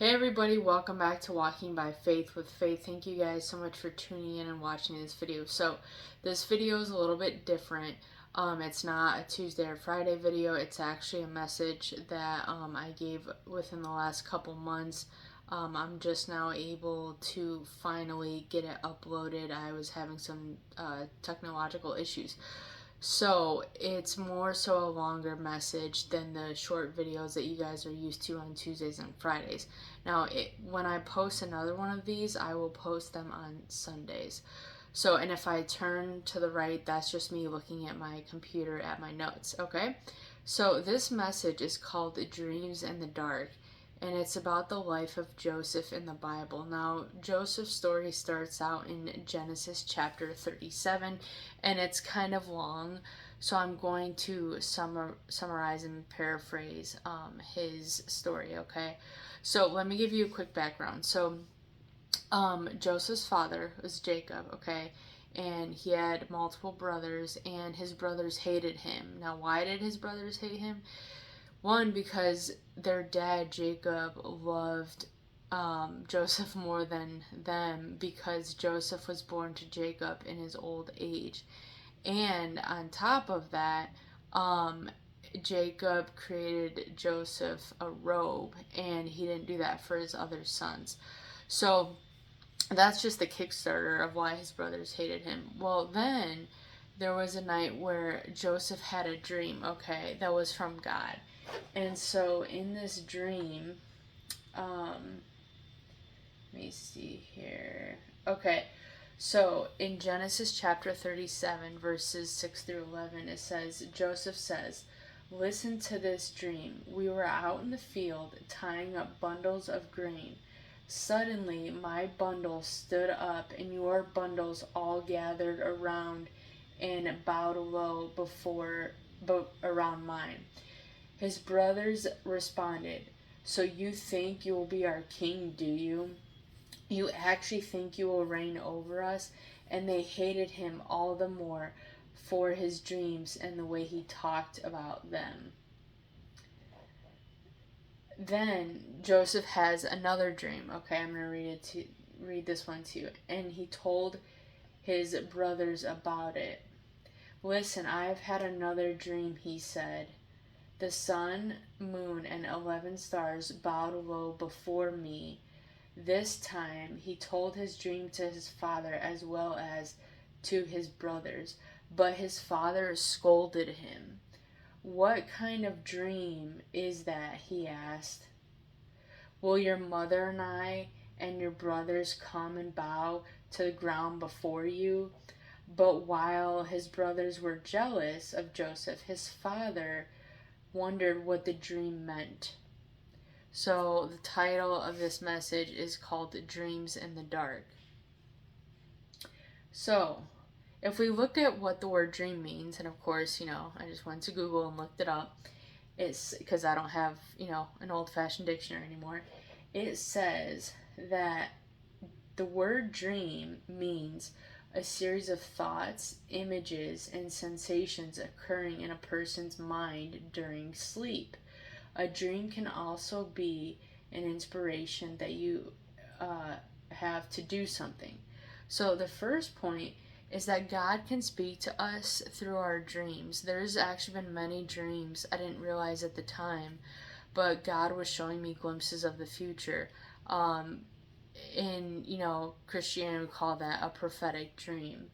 Hey everybody, welcome back to Walking by Faith with Faith. Thank you guys so much for tuning in and watching this video. So this video is a little bit different. It's not a Tuesday or Friday video. It's actually a message that I gave within the last couple months. I'm just now able to finally get it uploaded. I was having some technological issues. So it's more so a longer message than the short videos that you guys are used to on Tuesdays and Fridays. Now, when I post another one of these, I will post them on Sundays. So, and if I turn to the right, that's just me looking at my computer at my notes, okay? So this message is called Dreams in the Dark, and it's about the life of Joseph in the Bible. Now, Joseph's story starts out in Genesis chapter 37, and it's kind of long, so I'm going to summarize and paraphrase his story, okay? So let me give you a quick background. So Joseph's father was Jacob, okay? And he had multiple brothers, and his brothers hated him. Now, why did his brothers hate him? One, because their dad, Jacob, loved Joseph more than them because Joseph was born to Jacob in his old age. And on top of that, Jacob created Joseph a robe, and he didn't do that for his other sons. So that's just the Kickstarter of why his brothers hated him. Well, then there was a night where Joseph had a dream, okay, that was from God. And so in this dream, let me see here. Okay, so in Genesis chapter 37, verses 6 through 11, it says, Joseph says, "Listen to this dream. We were out in the field tying up bundles of grain. Suddenly my bundle stood up, and your bundles all gathered around and bowed low around mine." His brothers responded, "So you think you will be our king, do you? You actually think you will reign over us?" And they hated him all the more for his dreams and the way he talked about them. Then Joseph has another dream. Okay, I'm going to read this one to you. And he told his brothers about it. "Listen, I have had another dream," he said. "The sun, moon, and 11 stars bowed low before me." This time he told his dream to his father as well as to his brothers, but his father scolded him. "What kind of dream is that?" he asked. "Will your mother and I and your brothers come and bow to the ground before you?" But while his brothers were jealous of Joseph, his father wondered what the dream meant. So the title of this message is called Dreams in the Dark. So if we look at what the word dream means, and of course, I just went to Google and looked it up. It's because I don't have, an old-fashioned dictionary anymore. It says that the word dream means a series of thoughts, images, and sensations occurring in a person's mind during sleep. A dream can also be an inspiration that you have to do something. So the first point is that God can speak to us through our dreams. There's actually been many dreams I didn't realize at the time, but God was showing me glimpses of the future. In Christianity, we call that a prophetic dream.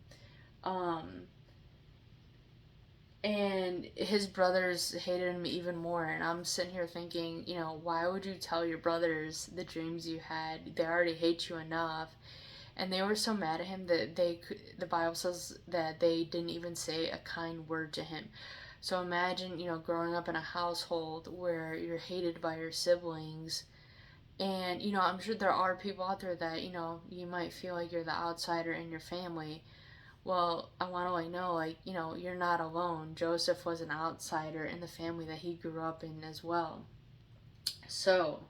And his brothers hated him even more, and I'm sitting here thinking, why would you tell your brothers the dreams you had? They already hate you enough. And they were so mad at him that the Bible says that they didn't even say a kind word to him. So imagine, growing up in a household where you're hated by your siblings. And, I'm sure there are people out there that, you might feel like you're the outsider in your family. Well, I want to you're not alone. Joseph was an outsider in the family that he grew up in as well. So,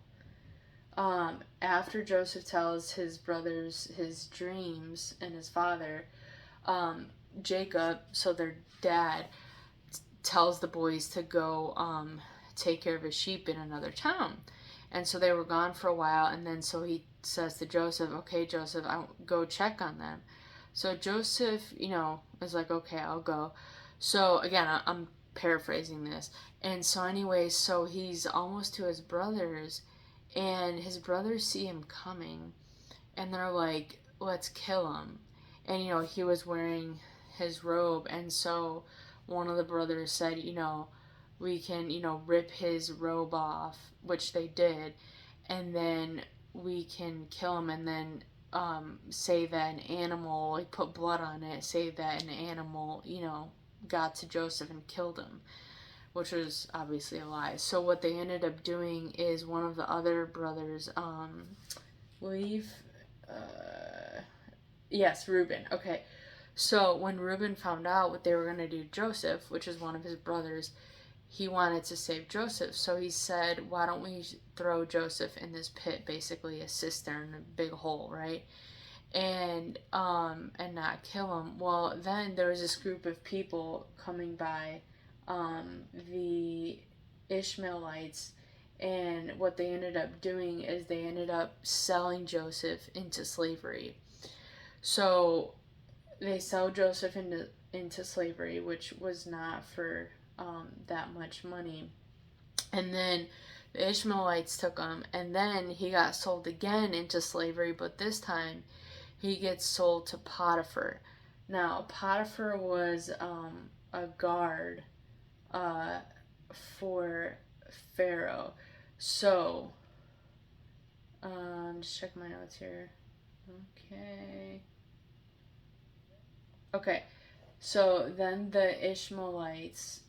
after Joseph tells his brothers his dreams and his father, Jacob, so their dad, tells the boys to go take care of his sheep in another town. And so they were gone for a while, and then so he says to Joseph, okay, Joseph, I'll go check on them. So Joseph, is like, okay, I'll go. So again, I'm paraphrasing this. And so anyways, so he's almost to his brothers, and his brothers see him coming, and they're like, let's kill him. And he was wearing his robe, and so one of the brothers said, we can, rip his robe off, which they did, and then we can kill him, and then say that an animal, like put blood on it, say that an animal, got to Joseph and killed him, which was obviously a lie. So what they ended up doing is one of the other brothers, believe, yes, Reuben. Okay, so when Reuben found out what they were going to do to Joseph, which is one of his brothers, he wanted to save Joseph. So he said, why don't we throw Joseph in this pit, basically a cistern, a big hole, right? And not kill him. Well, then there was this group of people coming by, the Ishmaelites, and what they ended up doing is they ended up selling Joseph into slavery. So they sell Joseph into slavery, which was not for that much money. And then the Ishmaelites took him, and then he got sold again into slavery, but this time he gets sold to Potiphar. Now, Potiphar was a guard for Pharaoh. So, just check my notes here. Okay. So then the Ishmaelites,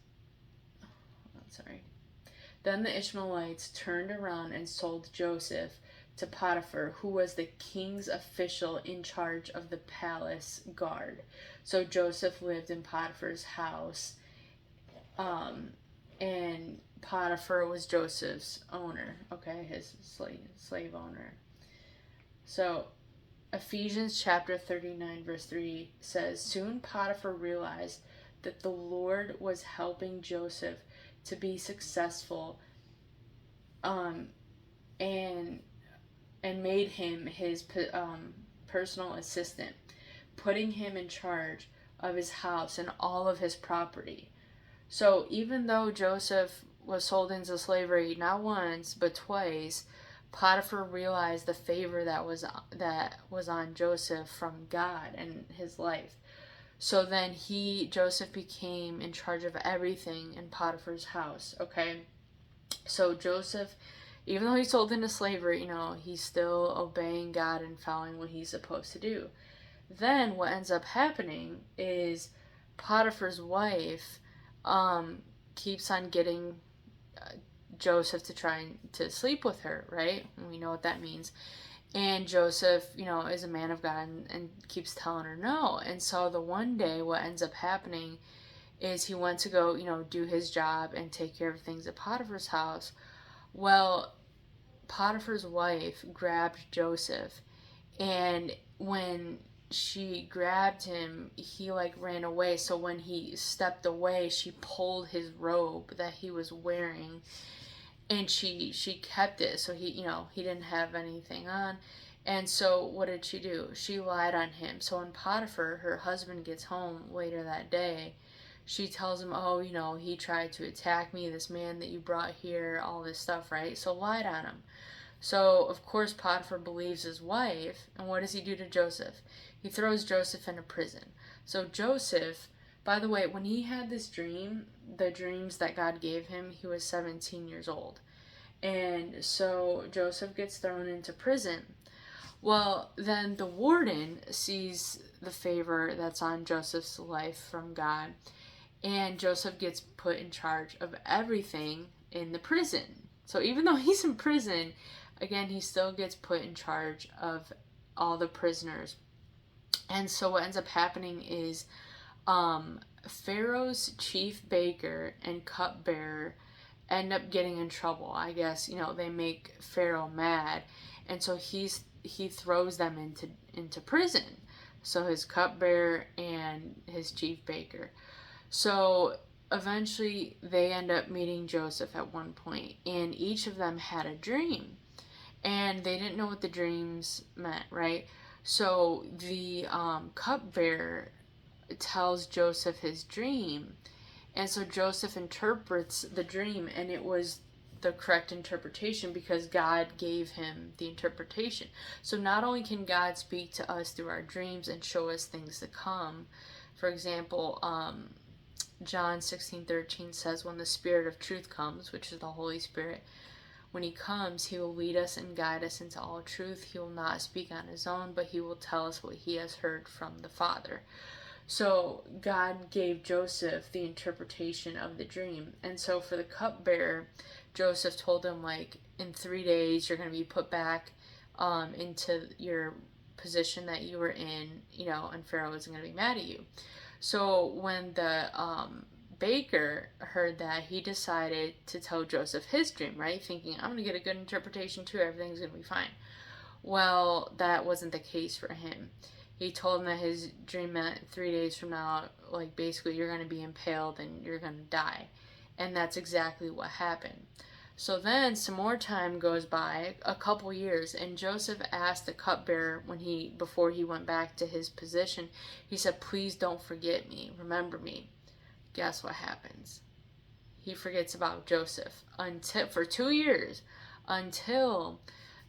then the Ishmaelites turned around and sold Joseph to Potiphar, who was the king's official in charge of the palace guard. So Joseph lived in Potiphar's house, and Potiphar was Joseph's owner, okay, his slave owner. So Ephesians chapter 39 verse 3 says, soon Potiphar realized that the Lord was helping Joseph to be successful, and made him his personal assistant, putting him in charge of his house and all of his property. So even though Joseph was sold into slavery not once but twice, Potiphar realized the favor that was on Joseph from God and his life. So then Joseph became in charge of everything in Potiphar's house, okay? So Joseph, even though he's sold into slavery, he's still obeying God and following what he's supposed to do. Then what ends up happening is Potiphar's wife keeps on getting Joseph to try to sleep with her, right? And we know what that means. And Joseph, is a man of God and keeps telling her no. And so the one day what ends up happening is he went to go, do his job and take care of things at Potiphar's house. Well, Potiphar's wife grabbed Joseph, and when she grabbed him, he ran away. So when he stepped away, she pulled his robe that he was wearing, and she kept it. So he didn't have anything on. And so what did she do? She lied on him. So when Potiphar, her husband, gets home later that day, she tells him, oh, he tried to attack me, this man that you brought here, all this stuff, right? So lied on him. So, of course, Potiphar believes his wife, and what does he do to Joseph? He throws Joseph into prison. So Joseph, by the way, when he had this dream, the dreams that God gave him, he was 17 years old. And so Joseph gets thrown into prison. Well, then the warden sees the favor that's on Joseph's life from God, and Joseph gets put in charge of everything in the prison. So even though he's in prison, again, he still gets put in charge of all the prisoners. And so what ends up happening is Pharaoh's chief baker and cupbearer end up getting in trouble. I guess, they make Pharaoh mad. And so he throws them into prison. So his cupbearer and his chief baker. So eventually they end up meeting Joseph at one point, and each of them had a dream, and they didn't know what the dreams meant, right? So the cupbearer tells Joseph his dream, and so Joseph interprets the dream, and it was the correct interpretation because God gave him the interpretation. So not only can God speak to us through our dreams and show us things to come, for example, John 16:13 says, when the Spirit of truth comes, which is the Holy Spirit, when he comes, he will lead us and guide us into all truth. He will not speak on his own, but he will tell us what he has heard from the Father. So God gave Joseph the interpretation of the dream. And so for the cupbearer, Joseph told him, like, in 3 days, you're going to be put back into your position that you were in, and Pharaoh isn't going to be mad at you. So when the baker heard that, he decided to tell Joseph his dream, right? Thinking, I'm going to get a good interpretation too, everything's going to be fine. Well, that wasn't the case for him. He told him that his dream meant 3 days from now, like, basically you're going to be impaled and you're going to die. And that's exactly what happened. So then some more time goes by, a couple years, and Joseph asked the cupbearer before he went back to his position, he said, please don't forget me, remember me. Guess what happens? He forgets about Joseph for 2 years, until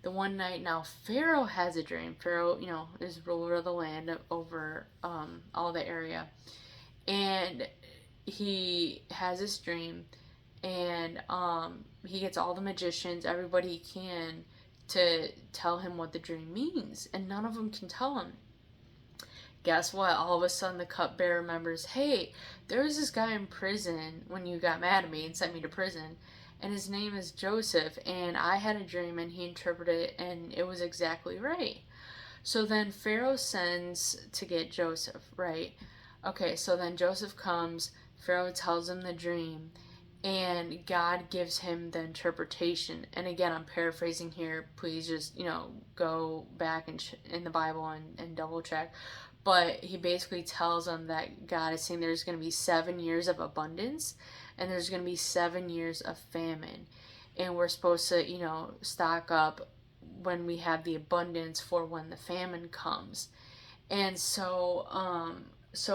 the one night. Now Pharaoh has a dream. Pharaoh, is ruler of the land over all the area, and he has this dream, and he gets all the magicians, everybody he can, to tell him what the dream means, and none of them can tell him. Guess what? All of a sudden the cupbearer remembers, hey, there was this guy in prison when you got mad at me and sent me to prison, and his name is Joseph, and I had a dream and he interpreted it and it was exactly right. So then Pharaoh sends to get Joseph, right? Okay, so then Joseph comes, Pharaoh tells him the dream, and God gives him the interpretation. And again, I'm paraphrasing here. Please just, go back in the Bible and double check. But he basically tells him that God is saying there's going to be 7 years of abundance and there's going to be 7 years of famine. And we're supposed to, stock up when we have the abundance for when the famine comes. And so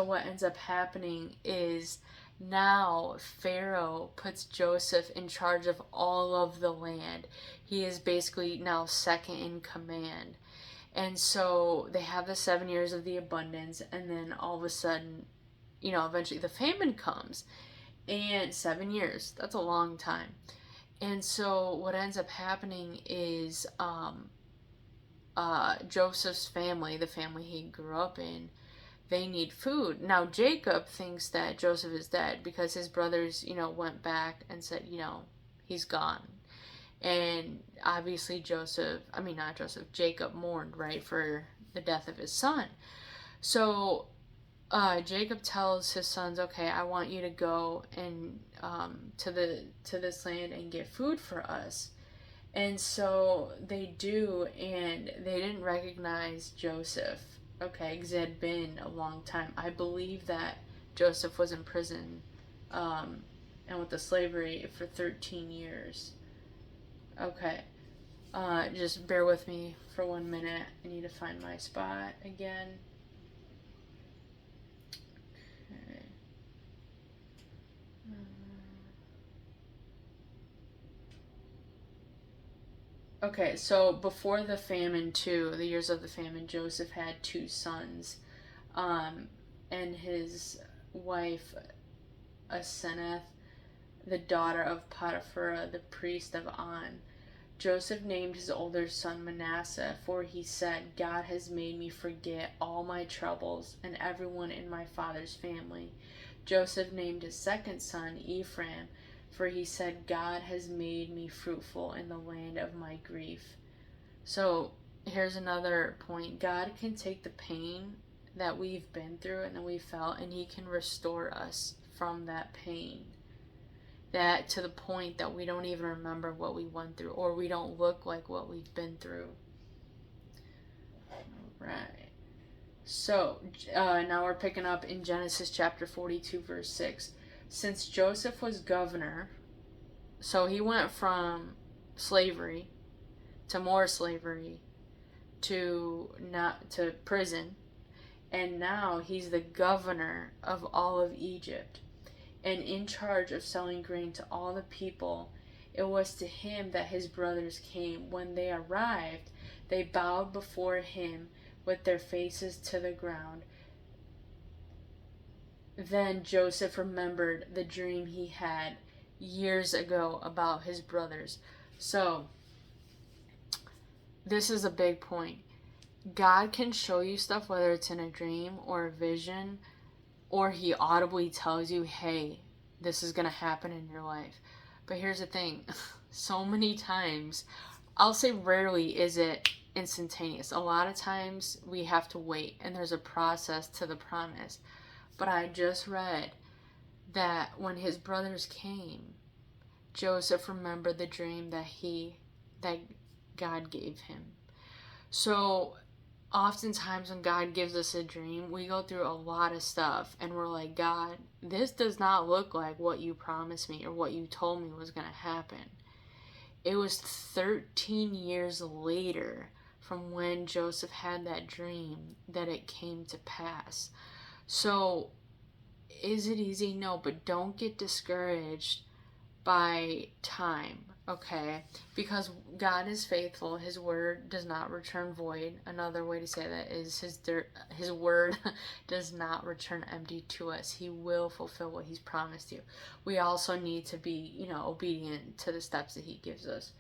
what ends up happening is now Pharaoh puts Joseph in charge of all of the land. He is basically now second in command. And so they have the 7 years of the abundance, and then all of a sudden, eventually the famine comes. And 7 years, that's a long time. And so what ends up happening is Joseph's family, the family he grew up in, they need food. Now Jacob thinks that Joseph is dead because his brothers, went back and said, he's gone. And obviously Jacob mourned, right, for the death of his son. So Jacob tells his sons, okay, I want you to go and to this land and get food for us. And so they do, and they didn't recognize Joseph, okay, because it had been a long time. I believe that Joseph was in prison and with the slavery for 13 years. Okay. Just bear with me for 1 minute. I need to find my spot again. Okay. Okay, so before the famine, the years of the famine, Joseph had 2 sons, and his wife, Asenath, the daughter of Potiphar, the priest of On. Joseph named his older son Manasseh, for he said, God has made me forget all my troubles and everyone in my father's family. Joseph named his second son Ephraim, for he said, God has made me fruitful in the land of my grief. So here's another point. God can take the pain that we've been through and that we felt, and he can restore us from that pain. That to the point that we don't even remember what we went through, or we don't look like what we've been through. Alright. So, now we're picking up in Genesis chapter 42, verse 6. Since Joseph was governor, so he went from slavery to more slavery to not to prison, and now he's the governor of all of Egypt and in charge of selling grain to all the people. It was to him that his brothers came. When they arrived, they bowed before him with their faces to the ground. Then Joseph remembered the dream he had years ago about his brothers. So, this is a big point. God can show you stuff, whether it's in a dream or a vision, or he audibly tells you, hey, this is going to happen in your life. But here's the thing. So many times, I'll say rarely is it instantaneous. A lot of times we have to wait, and there's a process to the promise. But I just read that when his brothers came, Joseph remembered the dream that God gave him. So oftentimes when God gives us a dream, we go through a lot of stuff and we're like, God, this does not look like what you promised me or what you told me was going to happen. It was 13 years later from when Joseph had that dream that it came to pass. So, is it easy? No, but don't get discouraged by time, okay? Because God is faithful. His word does not return void. Another way to say that is his word does not return empty to us. He will fulfill what he's promised you. We also need to be, obedient to the steps that he gives us.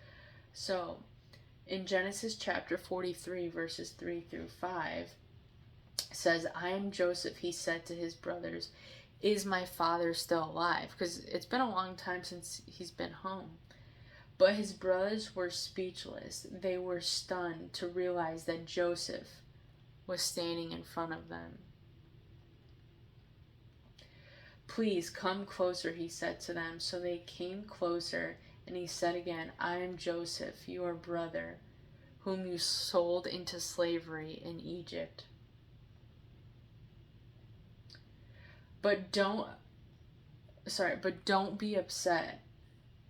So, in Genesis chapter 43, verses 3 through 5, says, I am Joseph, he said to his brothers. Is my father still alive? Because it's been a long time since he's been home. But his brothers were speechless. They were stunned to realize that Joseph was standing in front of them. Please come closer, he said to them. So they came closer, and he said again, I am Joseph, your brother, whom you sold into slavery in Egypt. But don't be upset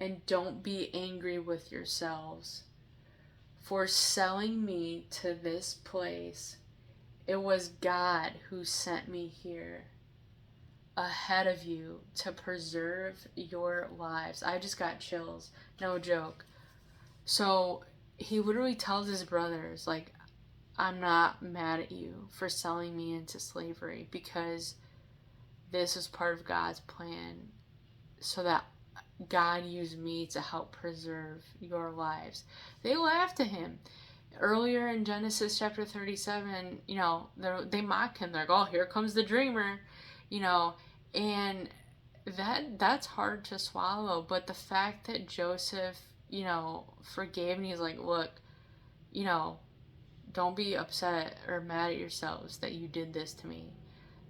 and don't be angry with yourselves for selling me to this place. It was God who sent me here ahead of you to preserve your lives. I just got chills, no joke. So he literally tells his brothers, like, I'm not mad at you for selling me into slavery, because this is part of God's plan so that God used me to help preserve your lives. They laughed at him. Earlier in Genesis chapter 37, they mock him. They're like, oh, here comes the dreamer, and that's hard to swallow. But the fact that Joseph, forgave, and he's like, look, don't be upset or mad at yourselves that you did this to me.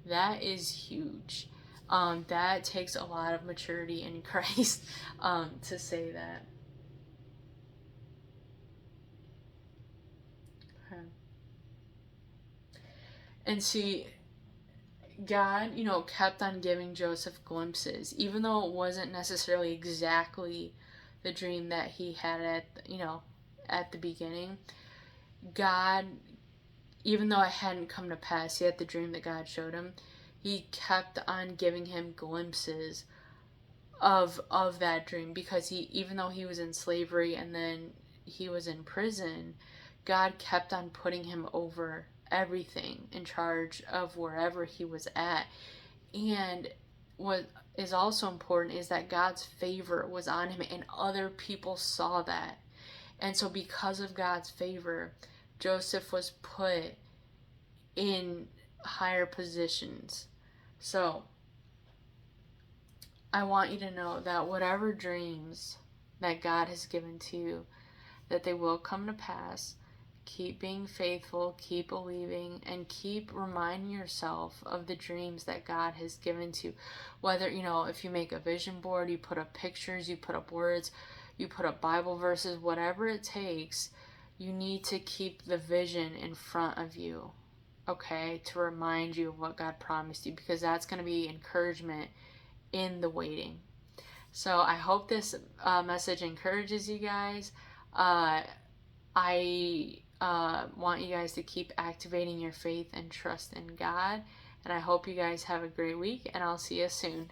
That is huge. That takes a lot of maturity in Christ to say that. Okay. And see, God, kept on giving Joseph glimpses, even though it wasn't necessarily exactly the dream that he had at the beginning. God, even though it hadn't come to pass yet, the dream that God showed him, he kept on giving him glimpses of that dream, because even though he was in slavery and then he was in prison, God kept on putting him over everything, in charge of wherever he was at. And what is also important is that God's favor was on him, and other people saw that. And so because of God's favor, Joseph was put in higher positions. So I want you to know that whatever dreams that God has given to you, that they will come to pass. Keep being faithful, keep believing, and keep reminding yourself of the dreams that God has given to you. Whether, if you make a vision board, you put up pictures, you put up words, you put up Bible verses, whatever it takes, you need to keep the vision in front of you, okay, to remind you of what God promised you, because that's going to be encouragement in the waiting. So I hope this message encourages you guys. I want you guys to keep activating your faith and trust in God. And I hope you guys have a great week, and I'll see you soon.